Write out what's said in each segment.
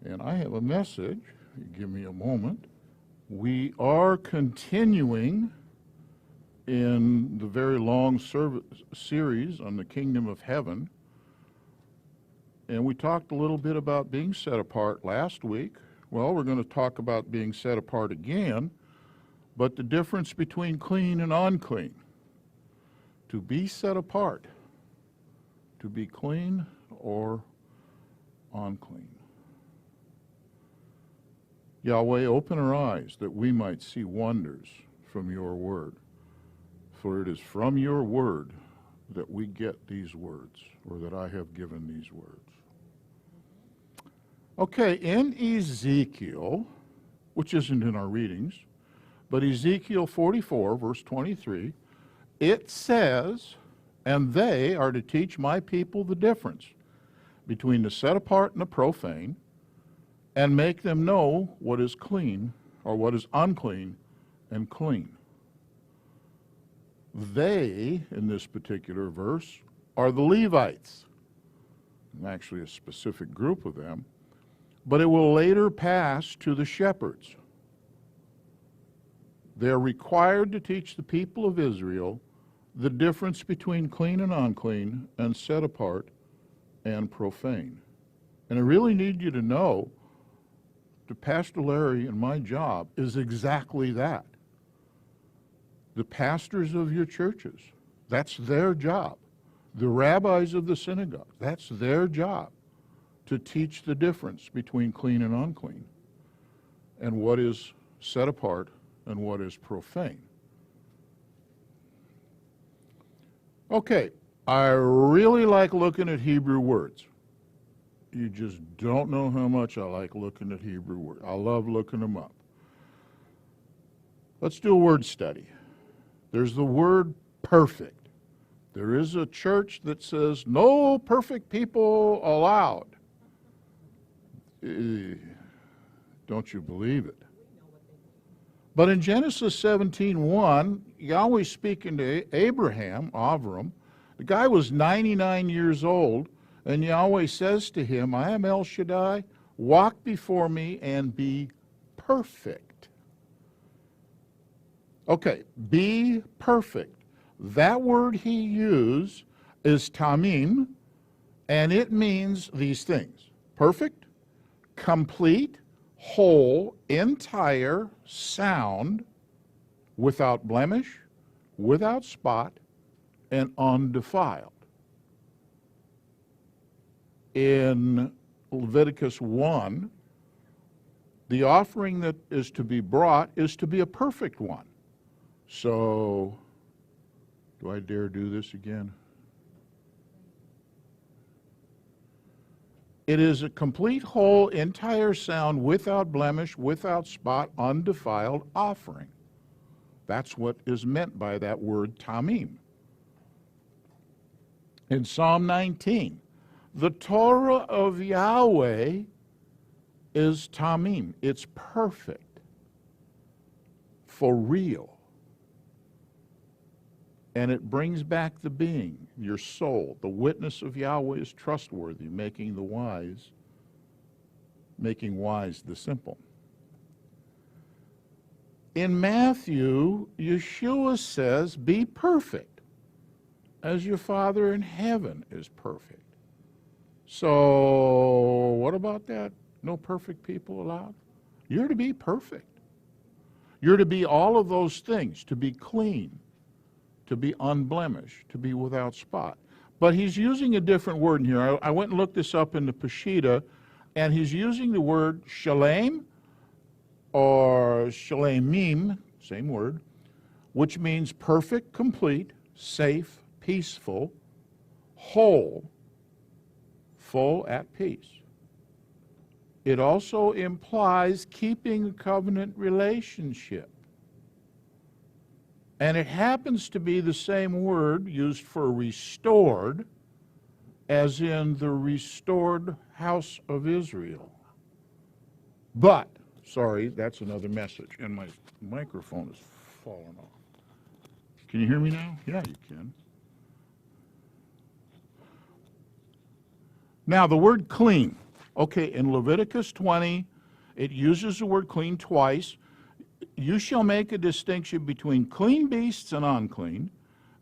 And I have a message. Give me a moment. We are continuing in the very long series on the kingdom of heaven. And we talked a little bit about being set apart last week. Well, we're going to talk about being set apart again, but the difference between clean and unclean. To be set apart, to be clean or unclean. Yahweh, open our eyes that we might see wonders from your word. For it is from your word that we get these words, or that I have given these words. Okay, in Ezekiel, which isn't in our readings, but Ezekiel 44, verse 23, it says, "And they are to teach my people the difference between the set apart and the profane, and make them know what is clean, or what is unclean and clean." They, in this particular verse, are the Levites, actually a specific group of them, but it will later pass to the shepherds. They are required to teach the people of Israel the difference between clean and unclean, and set apart and profane. And I really need you to know that Pastor Larry and my job is exactly that. The pastors of your churches, that's their job. The rabbis of the synagogue, that's their job, to teach the difference between clean and unclean, and what is set apart and what is profane. Okay, I really like looking at Hebrew words. You just don't know how much I like looking at Hebrew words. I love looking them up. Let's do a word study. There's the word perfect. There is a church that says no perfect people allowed. Don't you believe it? But in Genesis 17:1, Yahweh speaking to Abraham, Avram, the guy was 99 years old, and Yahweh says to him, "I am El Shaddai, walk before me and be perfect." Okay, be perfect. That word he used is tamim, and it means these things: perfect, complete, whole, entire, sound, without blemish, without spot, and undefiled. In Leviticus 1, the offering that is to be brought is to be a perfect one. So, do I dare do this again? It is a complete, whole, entire sound, without blemish, without spot, undefiled offering. That's what is meant by that word tamim. In Psalm 19, the Torah of Yahweh is tamim. It's perfect, for real. And it brings back the being, your soul. The witness of Yahweh is trustworthy, making wise the simple. In Matthew, Yeshua says, "Be perfect, as your Father in heaven is perfect." So, what about that? No perfect people allowed? You're to be perfect. You're to be all of those things, to be clean, to be unblemished, to be without spot. But he's using a different word in here. I went and looked this up in the Peshitta, and he's using the word shalem, or shalemim, same word, which means perfect, complete, safe, peaceful, whole, full, at peace. It also implies keeping a covenant relationship. And it happens to be the same word used for restored as in the restored house of Israel. But, sorry, that's another message, and my microphone is falling off. Can you hear me now? Yeah, you can. Now, the word clean. Okay, in Leviticus 20, it uses the word clean twice. You shall make a distinction between clean beasts and unclean,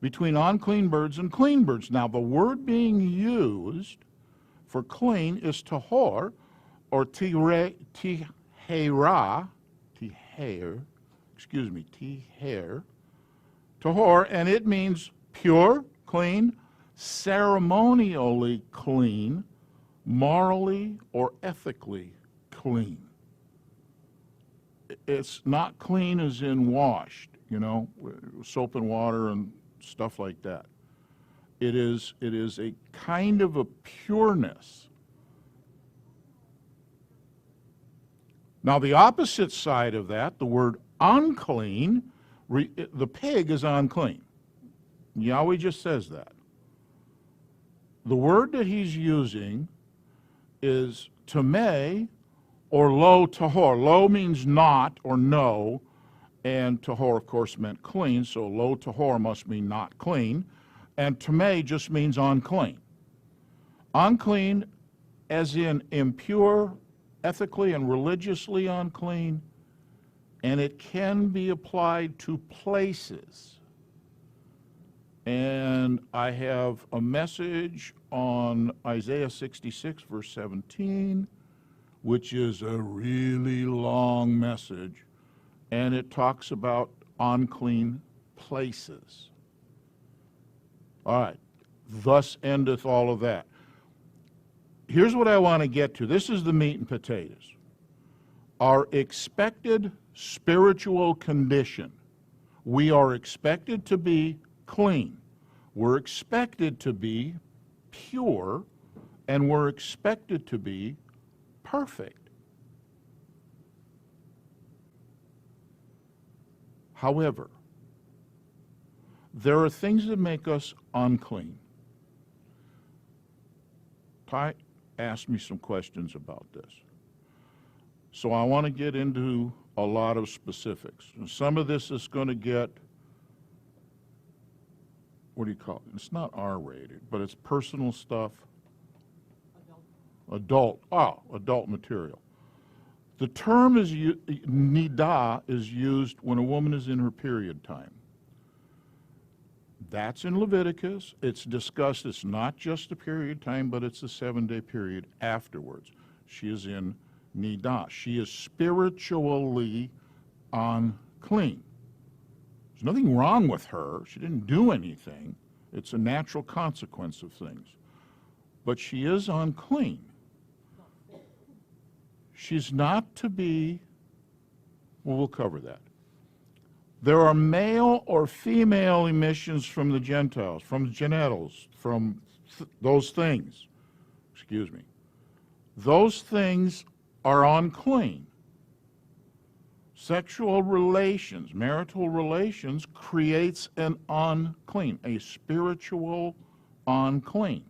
between unclean birds and clean birds. Now, the word being used for clean is tahor, or tiher, tahor, and it means pure, clean, ceremonially clean, morally or ethically clean. It's not clean as in washed, soap and water and stuff like that. It is a kind of a pureness. Now, the opposite side of that, the word unclean, the pig is unclean. Yahweh just says that. The word that he's using is tameh or lo tahor. Lo means not or no, and tahor, of course, meant clean, so lo tahor must mean not clean, and tameh just means unclean. Unclean as in impure, ethically and religiously unclean, and it can be applied to places. And I have a message on Isaiah 66, verse 17, which is a really long message, and it talks about unclean places. All right, thus endeth all of that. Here's what I want to get to. This is the meat and potatoes. Our expected spiritual condition. We are expected to be clean. We're expected to be pure, and we're expected to be perfect. However, there are things that make us unclean. Ty asked me some questions about this. So I want to get into a lot of specifics. Some of this is going to get, what do you call it? It's not R-rated, but it's personal stuff. Adult material. The term is nidah is used when a woman is in her period time. That's in Leviticus. It's discussed. It's not just a period time, but it's a 7-day period afterwards. She is in nidah. She is spiritually unclean. There's nothing wrong with her. She didn't do anything. It's a natural consequence of things. But she is unclean. She's not to be, well, we'll cover that. There are male or female emissions from the Gentiles, from genitals, from those things. Excuse me. Those things are unclean. Sexual relations, marital relations, creates an unclean, a spiritual unclean.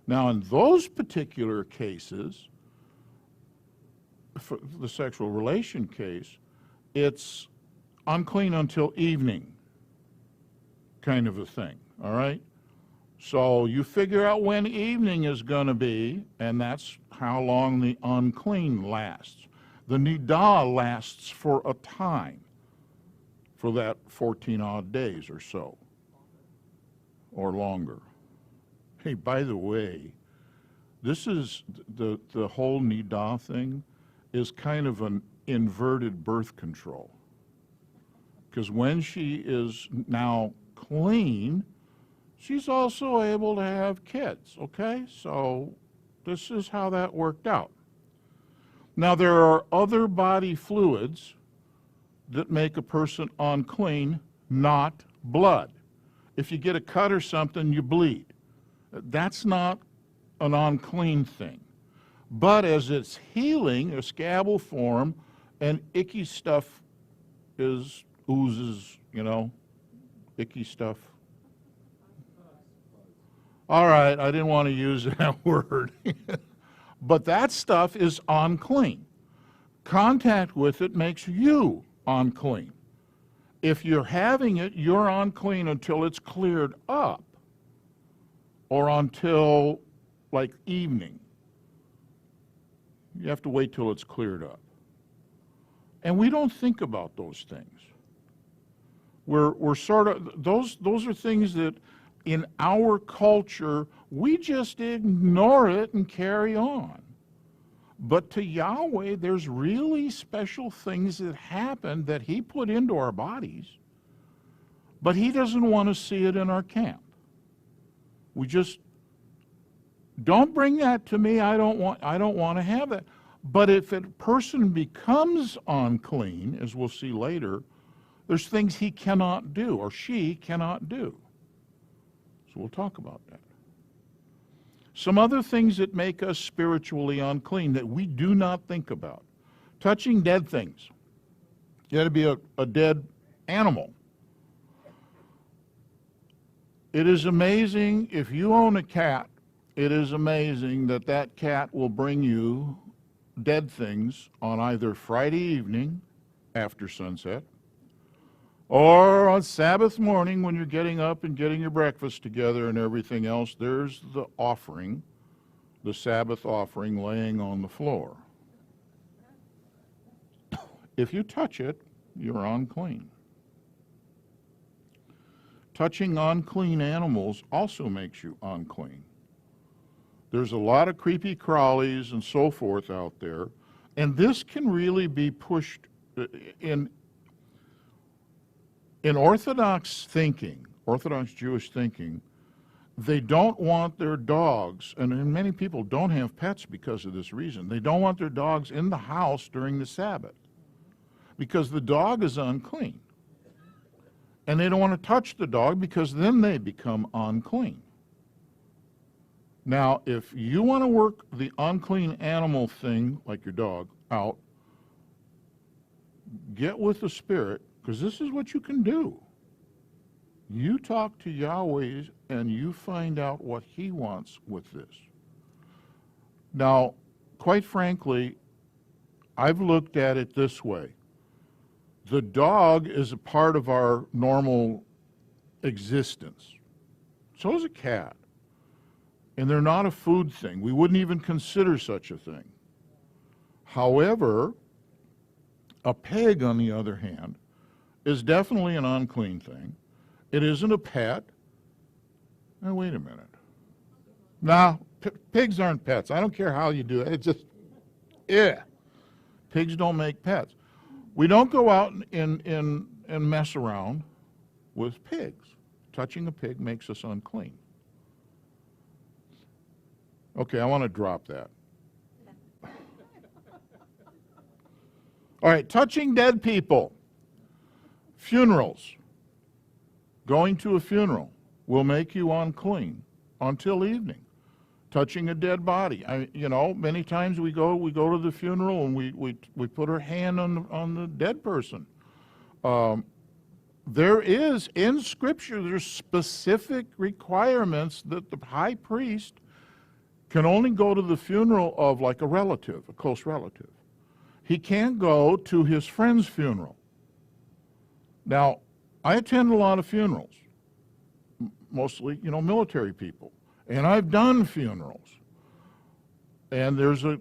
Now, in those particular cases, for the sexual relation case, it's unclean until evening, kind of a thing, all right? So you figure out when evening is going to be, and that's how long the unclean lasts. The nidah lasts for a time, for that 14-odd days or so, or longer. Hey, by the way, this is the whole nidah thing is kind of an inverted birth control. Because when she is now clean, she's also able to have kids, okay? So this is how that worked out. Now, there are other body fluids that make a person unclean, not blood. If you get a cut or something, you bleed. That's not an unclean thing. But as it's healing, a scab will form, and icky stuff oozes, icky stuff. All right, I didn't want to use that word. But that stuff is unclean. Contact with it makes you unclean. If you're having it, you're unclean until it's cleared up, or until like evening. You have to wait till it's cleared up. And we don't think about those things. We're sort of, those are things that in our culture, we just ignore it and carry on. But to Yahweh, there's really special things that happen that He put into our bodies, but He doesn't want to see it in our camp. We just, don't bring that to me, I don't want to have that. But if a person becomes unclean, as we'll see later, there's things he cannot do or she cannot do. So we'll talk about that. Some other things that make us spiritually unclean that we do not think about. Touching dead things. You got to be a dead animal. It is amazing, if you own a cat, it is amazing that that cat will bring you dead things on either Friday evening after sunset or on Sabbath morning when you're getting up and getting your breakfast together and everything else. There's the offering, the Sabbath offering laying on the floor. If you touch it, you're unclean. Touching unclean animals also makes you unclean. There's a lot of creepy crawlies and so forth out there, and this can really be pushed in Orthodox thinking, Orthodox Jewish thinking. They don't want their dogs, and many people don't have pets because of this reason. They don't want their dogs in the house during the Sabbath because the dog is unclean. And they don't want to touch the dog because then they become unclean. Now, if you want to work the unclean animal thing, like your dog, out, get with the Spirit, because this is what you can do. You talk to Yahweh and you find out what He wants with this. Now, quite frankly, I've looked at it this way. The dog is a part of our normal existence. So is a cat. And they're not a food thing. We wouldn't even consider such a thing. However, a pig, on the other hand, is definitely an unclean thing. It isn't a pet. Now, wait a minute. No, pigs aren't pets. I don't care how you do it. It's just, yeah. Pigs don't make pets. We don't go out and mess around with pigs. Touching a pig makes us unclean. Okay, I want to drop that. All right, touching dead people. Funerals. Going to a funeral will make you unclean until evening. Touching a dead body. Many times we go to the funeral and we put our hand on the dead person. There is, in Scripture, there's specific requirements that the high priest can only go to the funeral of like a relative, a close relative. He can't go to his friend's funeral. Now, I attend a lot of funerals, mostly, military people, and I've done funerals. And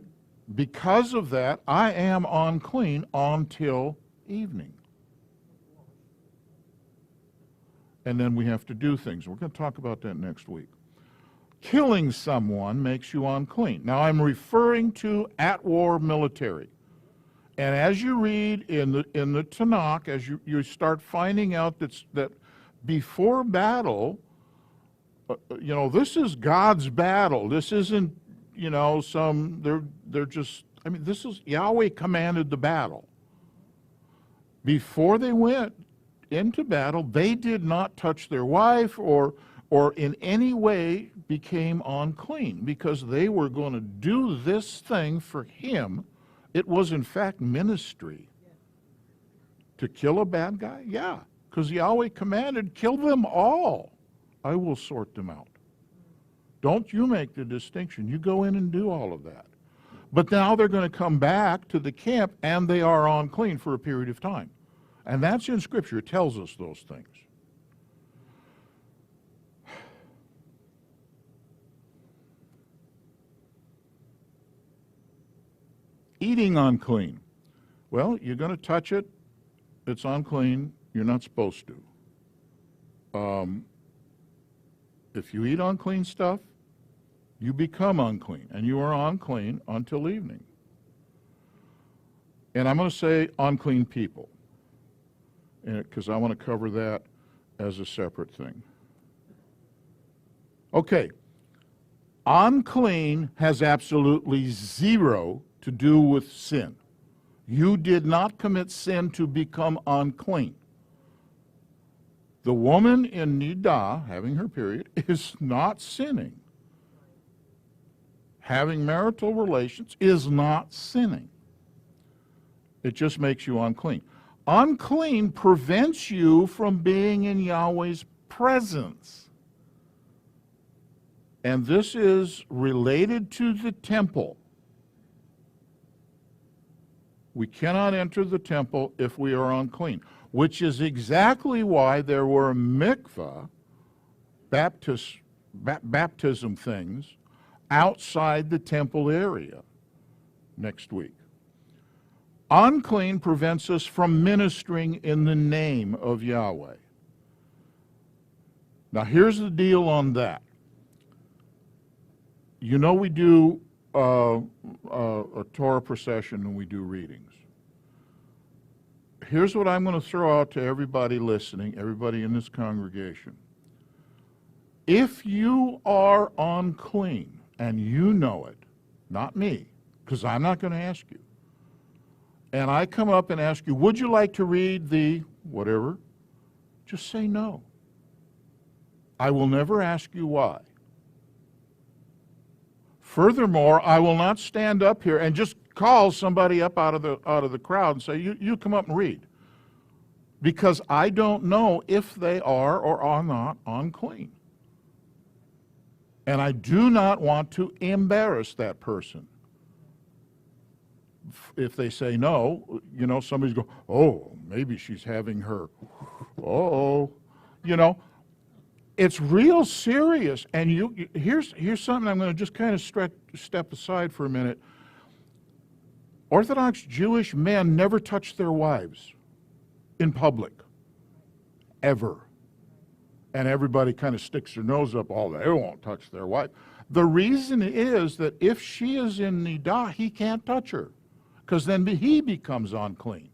because of that, I am unclean until evening. And then we have to do things. We're going to talk about that next week. Killing someone makes you unclean. Now, I'm referring to at-war military. And as you read in the Tanakh, as you start finding out that before battle, this is God's battle. This isn't, this is, Yahweh commanded the battle. Before they went into battle, they did not touch their wife or in any way became unclean because they were going to do this thing for Him. It was, in fact, ministry. To kill a bad guy? Yeah, because Yahweh commanded, kill them all. I will sort them out. Don't you make the distinction. You go in and do all of that. But now they're going to come back to the camp, and they are unclean for a period of time. And that's in Scripture. It tells us those things. Eating unclean. Well, you're going to touch it. It's unclean. You're not supposed to. If you eat unclean stuff, you become unclean, and you are unclean until evening. And I'm going to say unclean people, because I want to cover that as a separate thing. Okay. Unclean has absolutely zero to do with sin. You did not commit sin to become unclean. The woman in Nidah, having her period, is not sinning. Having marital relations is not sinning. It just makes you unclean. Unclean prevents you from being in Yahweh's presence. And this is related to the temple. We cannot enter the temple if we are unclean, which is exactly why there were mikvah, baptism things, outside the temple area next week. Unclean prevents us from ministering in the name of Yahweh. Now here's the deal on that. You know we do a Torah procession and we do readings. Here's what I'm going to throw out to everybody listening, everybody in this congregation. If you are unclean and you know it, not me, because I'm not going to ask you, and I come up and ask you, would you like to read the whatever? Just say no. I will never ask you why. Furthermore, I will not stand up here and just call somebody up out of the crowd and say, you come up and read. Because I don't know if they are or are not unclean. And I do not want to embarrass that person. If they say no, you know, somebody's going, oh, maybe she's having her, you know. It's real serious, and here's something I'm going to just kind of step aside for a minute. Orthodox Jewish men never touch their wives in public, ever. And everybody kind of sticks their nose up, oh, they won't touch their wife. The reason is that if she is in Nidah, he can't touch her, because then he becomes unclean.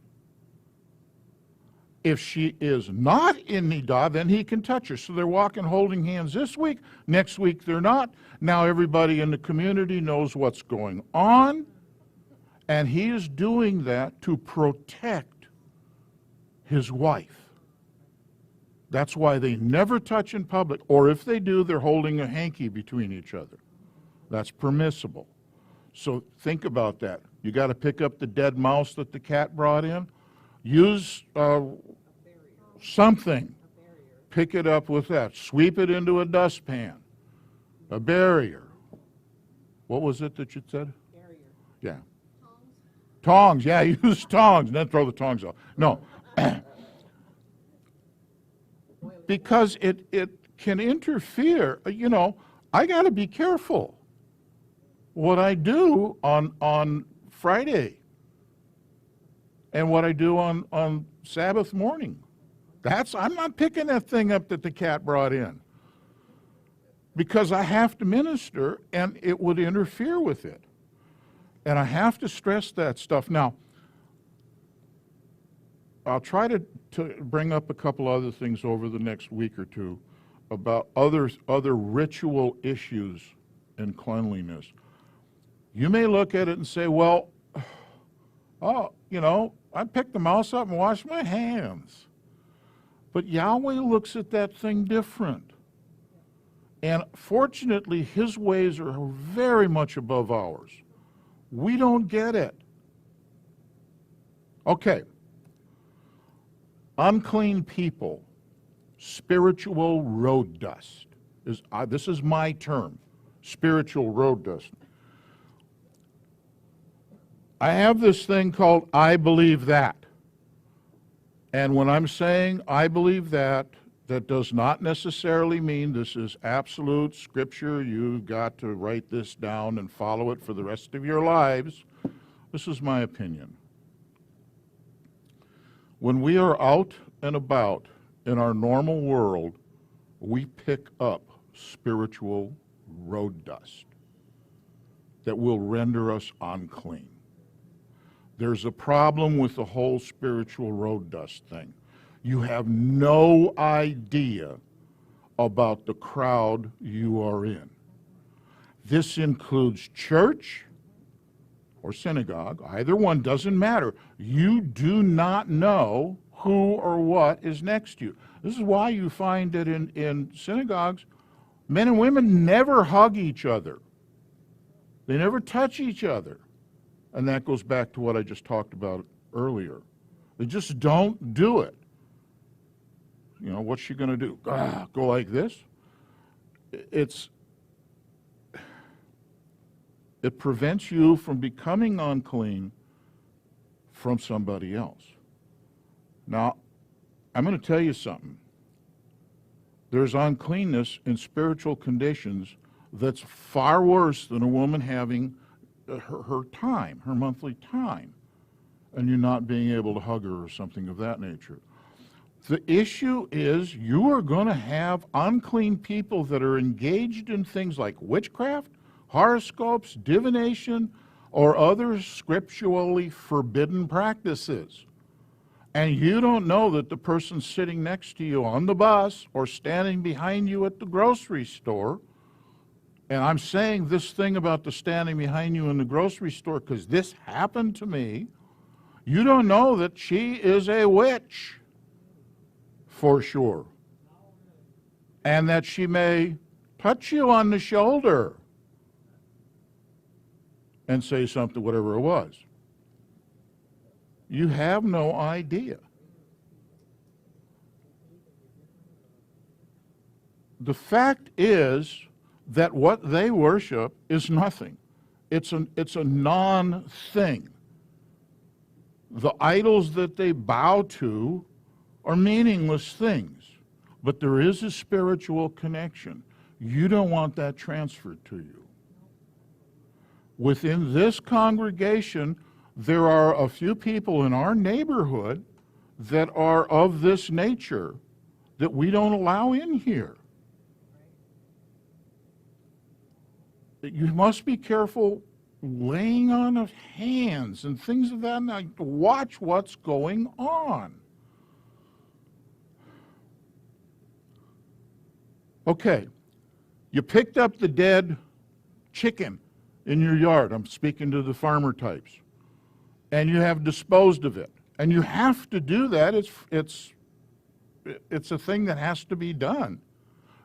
If she is not in Nidah, then he can touch her. So they're walking holding hands this week. Next week they're not. Now everybody in the community knows what's going on. And he is doing that to protect his wife. That's why they never touch in public. Or if they do, they're holding a hanky between each other. That's permissible. So think about that. You got to pick up the dead mouse that the cat brought in. Use something. Pick it up with that. Sweep it into a dustpan. A barrier. What was it that you said? Barrier. Yeah. Tongs. Yeah, use tongs. And then throw the tongs off. No. Because it can interfere. You know, I got to be careful what I do on Friday. And what I do on Sabbath morning. I'm not picking that thing up that the cat brought in. Because I have to minister and it would interfere with it. And I have to stress that stuff. Now, I'll try to bring up a couple other things over the next week or two about other ritual issues in cleanliness. You may look at it and say, well, oh, you know, I picked the mouse up and washed my hands. But Yahweh looks at that thing different. And fortunately, his ways are very much above ours. We don't get it. Okay. Unclean people, spiritual road dust. This is my term, spiritual road dust. I have this thing called I believe that. And when I'm saying I believe that, that does not necessarily mean this is absolute scripture. You've got to write this down and follow it for the rest of your lives. This is my opinion. When we are out and about in our normal world, we pick up spiritual road dust that will render us unclean. There's a problem with the whole spiritual road dust thing. You have no idea about the crowd you are in. This includes church or synagogue. Either one, doesn't matter. You do not know who or what is next to you. This is why you find that in synagogues, men and women never hug each other. They never touch each other. And that goes back to what I just talked about earlier. They just don't do it. You know, what's she going to do? Go like this? It prevents you from becoming unclean from somebody else. Now, I'm going to tell you something. There's uncleanness in spiritual conditions that's far worse than a woman having her time, her monthly time, and you not being able to hug her or something of that nature. The issue is you are going to have unclean people that are engaged in things like witchcraft, horoscopes, divination, or other scripturally forbidden practices. And you don't know that the person sitting next to you on the bus or standing behind you at the grocery store, and I'm saying this thing about the standing behind you in the grocery store because this happened to me, you don't know that she is a witch for sure. And that she may touch you on the shoulder and say something, whatever it was. You have no idea. The fact is that what they worship is nothing. It's a non-thing. The idols that they bow to are meaningless things, but there is a spiritual connection. You don't want that transferred to you. Within this congregation, there are a few people in our neighborhood that are of this nature that we don't allow in here. You must be careful laying on of hands and things of that nature. Watch what's going on. Okay, you picked up the dead chicken in your yard. I'm speaking to the farmer types. And you have disposed of it. And you have to do that. It's a thing that has to be done.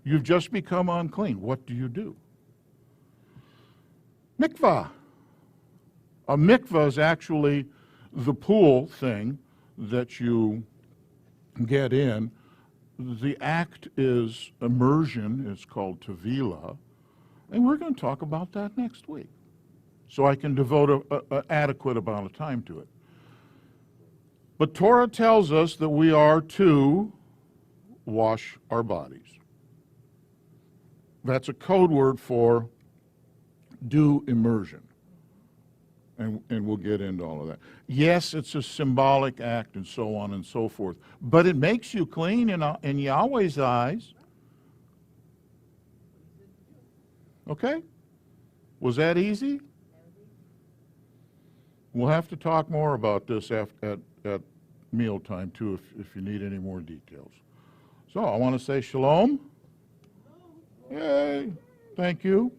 You've just become unclean. What do you do? Mikvah. A mikvah is actually the pool thing that you get in. The act is immersion. It's called tevilah. And we're going to talk about that next week. So I can devote an adequate amount of time to it. But Torah tells us that we are to wash our bodies. That's a code word for do immersion. And we'll get into all of that. Yes, it's a symbolic act and so on and so forth. But it makes you clean in Yahweh's eyes. Okay? Was that easy? We'll have to talk more about this at mealtime, too, if you need any more details. So I want to say shalom. Yay. Thank you.